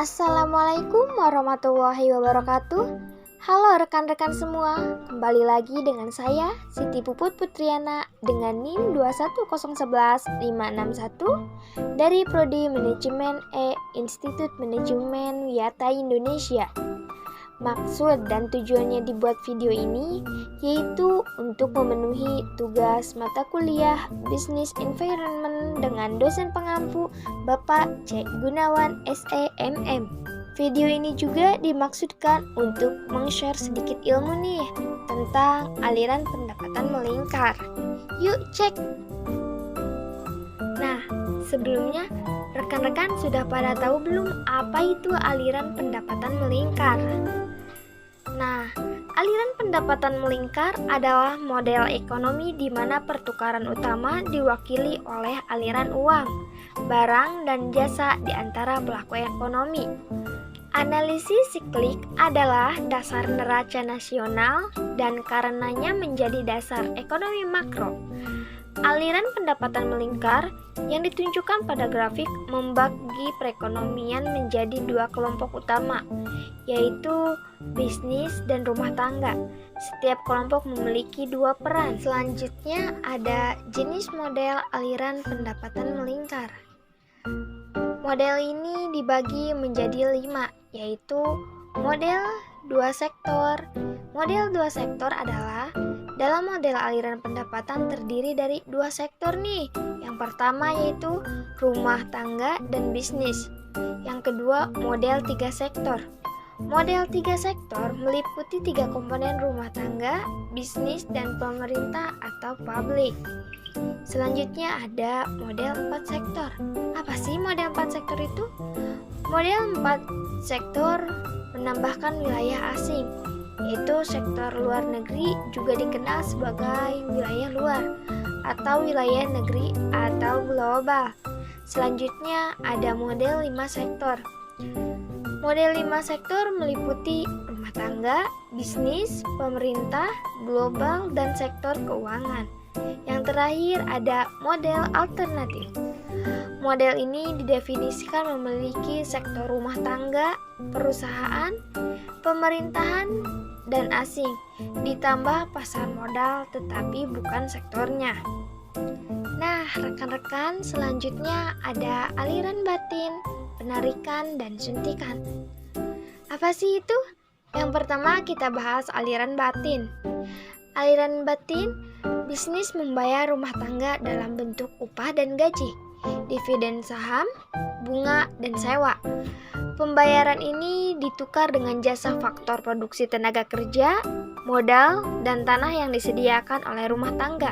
Assalamualaikum warahmatullahi wabarakatuh. Halo rekan-rekan semua, kembali lagi dengan saya Siti Puput Putriana dengan NIM 2111561 dari Prodi Manajemen Institut Manajemen Wiyata Indonesia. Maksud dan tujuannya dibuat video ini yaitu untuk memenuhi tugas mata kuliah Business Environment dengan dosen pengampu Bapak C. Gunawan SEMM. Video ini juga dimaksudkan untuk meng-share sedikit ilmu nih tentang aliran pendapatan melingkar. Yuk cek! Nah, sebelumnya rekan-rekan sudah pada tahu belum apa itu aliran pendapatan melingkar? Nah, aliran pendapatan melingkar adalah model ekonomi di mana pertukaran utama diwakili oleh aliran uang, barang, dan jasa di antara pelaku ekonomi. Analisis siklik adalah dasar neraca nasional dan karenanya menjadi dasar ekonomi makro. Aliran pendapatan melingkar yang ditunjukkan pada grafik membagi perekonomian menjadi dua kelompok utama, yaitu bisnis dan rumah tangga. Setiap kelompok memiliki dua peran. Selanjutnya ada jenis model aliran pendapatan melingkar. Model ini dibagi menjadi 5, yaitu model dua sektor. Model dua sektor adalah dalam model aliran pendapatan terdiri dari dua sektor nih. Yang pertama yaitu rumah tangga dan bisnis. Yang kedua model tiga sektor. Model tiga sektor meliputi tiga komponen rumah tangga, bisnis, dan pemerintah atau publik. Selanjutnya ada model 4 sektor. Apa sih model 4 sektor itu? Model 4 sektor menambahkan wilayah asing, yaitu sektor luar negeri juga dikenal sebagai wilayah luar atau wilayah negeri atau global. Selanjutnya ada model 5 sektor. Model 5 sektor meliputi rumah tangga, bisnis, pemerintah, global, dan sektor keuangan. Yang terakhir ada model alternatif. Model ini didefinisikan memiliki sektor rumah tangga, perusahaan, pemerintahan, dan asing, ditambah pasar modal tetapi bukan sektornya. Nah, rekan-rekan, selanjutnya ada aliran batin, penarikan, dan suntikan. Apa sih itu? Yang pertama kita bahas aliran batin. Aliran batin, bisnis membayar rumah tangga dalam bentuk upah dan gaji, dividen saham, bunga, dan sewa. Pembayaran ini ditukar dengan jasa faktor produksi tenaga kerja, modal, dan tanah yang disediakan oleh rumah tangga.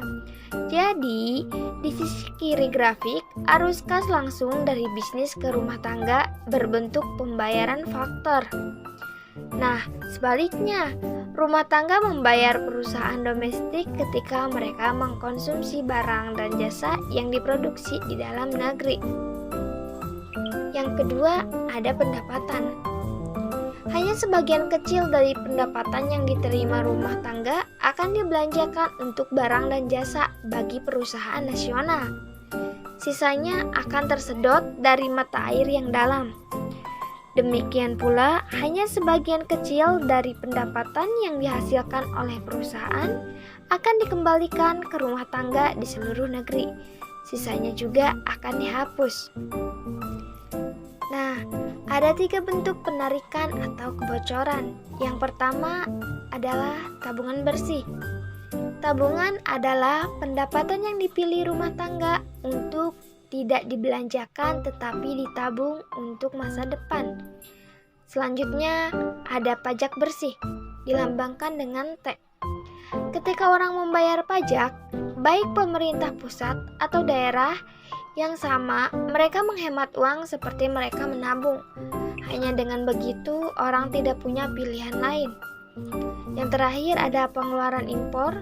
Jadi, di sisi kiri grafik, arus kas langsung dari bisnis ke rumah tangga berbentuk pembayaran faktor. Nah, sebaliknya, rumah tangga membayar perusahaan domestik ketika mereka mengkonsumsi barang dan jasa yang diproduksi di dalam negeri. Yang kedua, ada pendapatan. Hanya sebagian kecil dari pendapatan yang diterima rumah tangga akan dibelanjakan untuk barang dan jasa bagi perusahaan nasional. Sisanya akan tersedot dari mata air yang dalam. Demikian pula, hanya sebagian kecil dari pendapatan yang dihasilkan oleh perusahaan akan dikembalikan ke rumah tangga di seluruh negeri. Sisanya juga akan dihapus. Nah, ada 3 bentuk penarikan atau kebocoran. Yang pertama adalah tabungan bersih. Tabungan adalah pendapatan yang dipilih rumah tangga untuk tidak dibelanjakan tetapi ditabung untuk masa depan. Selanjutnya ada pajak bersih, dilambangkan dengan T. Ketika orang membayar pajak, baik pemerintah pusat atau daerah, Yang sama, mereka menghemat uang seperti mereka menabung. Hanya dengan begitu, orang tidak punya pilihan lain. Yang terakhir ada pengeluaran impor.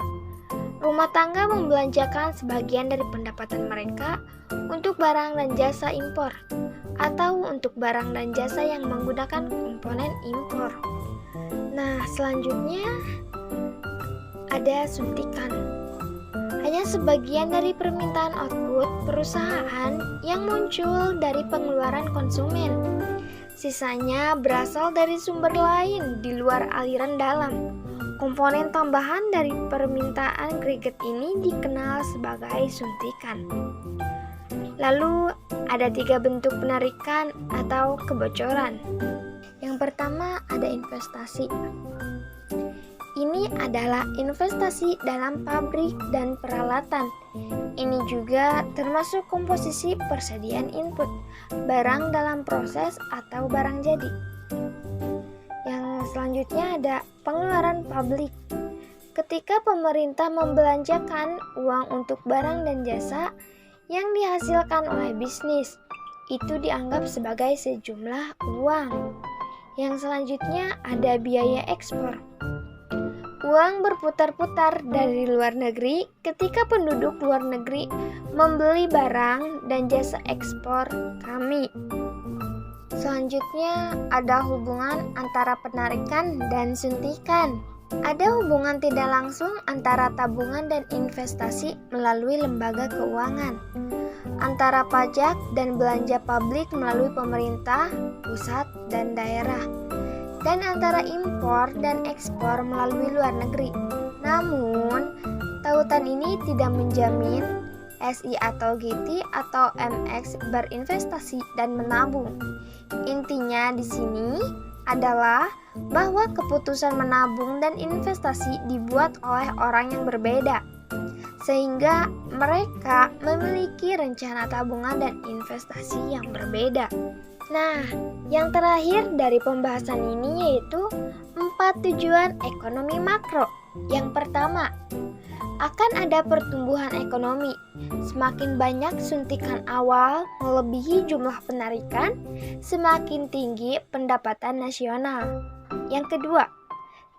Rumah tangga membelanjakan sebagian dari pendapatan mereka untuk barang dan jasa impor, atau untuk barang dan jasa yang menggunakan komponen impor. Nah, selanjutnya ada suntikan. Hanya sebagian dari permintaan output perusahaan yang muncul dari pengeluaran konsumen. Sisanya berasal dari sumber lain di luar aliran dalam. Komponen tambahan dari permintaan greget ini dikenal sebagai suntikan. Lalu ada 3 bentuk penarikan atau kebocoran. Yang pertama ada investasi. Ini adalah investasi dalam pabrik dan peralatan. Ini juga termasuk komposisi persediaan input, barang dalam proses atau barang jadi. Yang selanjutnya ada pengeluaran publik. Ketika pemerintah membelanjakan uang untuk barang dan jasa yang dihasilkan oleh bisnis, itu dianggap sebagai sejumlah uang. Yang selanjutnya ada biaya ekspor. Uang berputar-putar dari luar negeri ketika penduduk luar negeri membeli barang dan jasa ekspor kami. Selanjutnya ada hubungan antara penarikan dan suntikan. Ada hubungan tidak langsung antara tabungan dan investasi melalui lembaga keuangan, antara pajak dan belanja publik melalui pemerintah, pusat, dan daerah, dan antara impor dan ekspor melalui luar negeri. Namun, tautan ini tidak menjamin SI atau GT atau MX berinvestasi dan menabung. Intinya di sini adalah bahwa keputusan menabung dan investasi dibuat oleh orang yang berbeda, sehingga mereka memiliki rencana tabungan dan investasi yang berbeda. Nah, yang terakhir dari pembahasan ini yaitu 4 tujuan ekonomi makro. Yang pertama, akan ada pertumbuhan ekonomi. Semakin banyak suntikan awal melebihi jumlah penarikan, semakin tinggi pendapatan nasional. Yang kedua,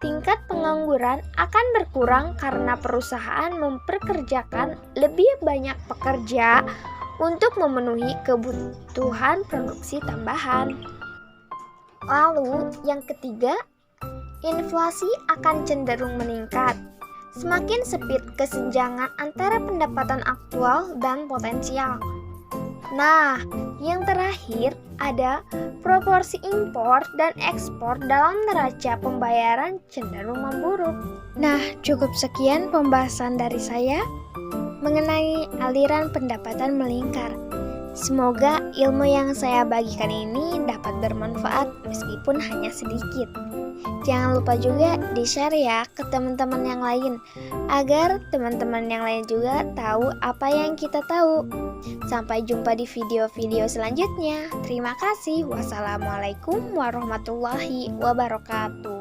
tingkat pengangguran akan berkurang karena perusahaan memperkerjakan lebih banyak pekerja untuk memenuhi kebutuhan produksi tambahan. Lalu, yang ketiga, inflasi akan cenderung meningkat. Semakin sempit kesenjangan antara pendapatan aktual dan potensial. Nah, yang terakhir ada proporsi impor dan ekspor dalam neraca pembayaran cenderung memburuk. Nah, cukup sekian pembahasan dari saya mengenai aliran pendapatan melingkar. Semoga ilmu yang saya bagikan ini dapat bermanfaat meskipun hanya sedikit. Jangan lupa juga di-share ya ke teman-teman yang lain, agar teman-teman yang lain juga tahu apa yang kita tahu. Sampai jumpa di video-video selanjutnya. Terima kasih. Wassalamualaikum warahmatullahi wabarakatuh.